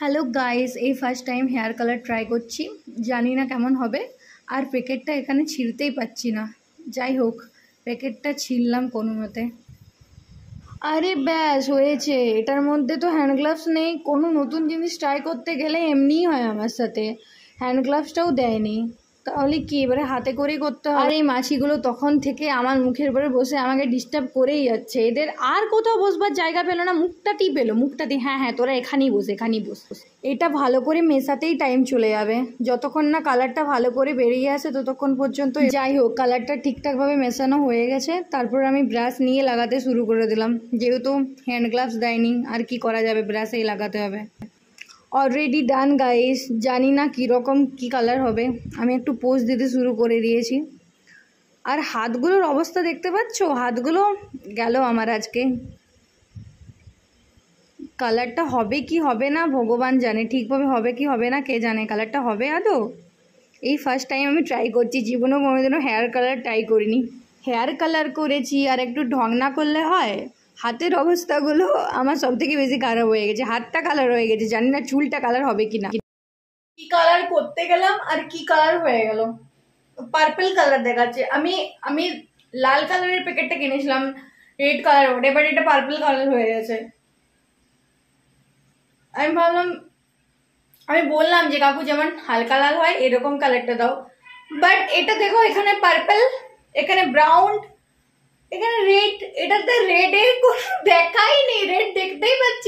Hello guys, এই first time hair colour try করছি, জানি না কেমন হবে। আর প্যাকেটটা এখানে ছিঁড়তেই পাচ্ছি না। যাই হোক, প্যাকেটটা ছিঁড়লাম কোনো মতে। আরে ব্যাস হয়েছে, এটার মধ্যে তো হ্যান্ড গ্লাভস নেই। কোনো নতুন জিনিস ট্রাই করতে গেলে এমনিই হয় আমার সাথে, হ্যান্ড গ্লাভসটাও দেয়নি। তাহলে কি এবারে হাতে করেই করতে হবে। আর এই মাছিগুলো তখন থেকে আমার মুখের উপরে বসে আমাকে ডিস্টার্ব করেই যাচ্ছে। এদের আর কোথাও বসবার জায়গা পেলো না, মুখটা টিপেলো, মুখটা দিয়ে হ্যাঁ হ্যাঁ তোরা এখানেই বস, এখানেই বস। এটা ভালো করে মেশাতেই টাইম চলে যাবে, যতক্ষণ না কালারটা ভালো করে বেরিয়ে আসে ততক্ষণ পর্যন্ত। যাই হোক, কালারটা ঠিকঠাকভাবে মেশানো হয়ে গেছে। তারপর আমি ব্রাশ নিয়ে লাগাতে শুরু করে দিলাম, যেহেতু হ্যান্ড গ্লাভস দেয়নি আর কি করা যাবে, ব্রাশেই লাগাতে হবে। অলরেডি ডান গাইস, জানি না কীরকম কী কালার হবে। আমি একটু পোজ দিতে শুরু করে দিয়েছি। আর হাতগুলোর অবস্থা দেখতে পাচ্ছ, হাতগুলো গেল আমার আজকে। কালারটা হবে কি হবে না ভগবান জানে, ঠিকভাবে হবে কি হবে না কে জানে। কালারটা হবে আদৌ? এই ফার্স্ট টাইম আমি ট্রাই করছি, জীবনেও কোনোদিনও হেয়ার কালার ট্রাই করিনি। হেয়ার কালার করেছি আর একটু ঢং না করলে হয়? হাতের অবস্থাগুলো আমার সব থেকে বেশি খারাপ হয়ে গেছে, হাতটা কালার হয়ে গেছে, জানি না চুলটা কালার হবে কি না। কি কালার করতে গেলাম আর কি কালার হয়ে গেল, পার্পল কালার দেখাচ্ছে। আমি আমি লাল কালারের প্যাকেটটা কিনেছিলাম রেড কালার ওটা, বাট এটা পার্পল কালার হয়ে গেছে। আমি ভাবলাম, আমি বললাম যে কাকু যেমন হালকা লাল হয় এরকম কালারটা দাও, বাট এটা দেখো এখানে পার্পল, এখানে ব্রাউন, এখানে রেড। এটাতে রেডের কোনো দেখাই নেই, রেড দেখতেই পাচ্ছি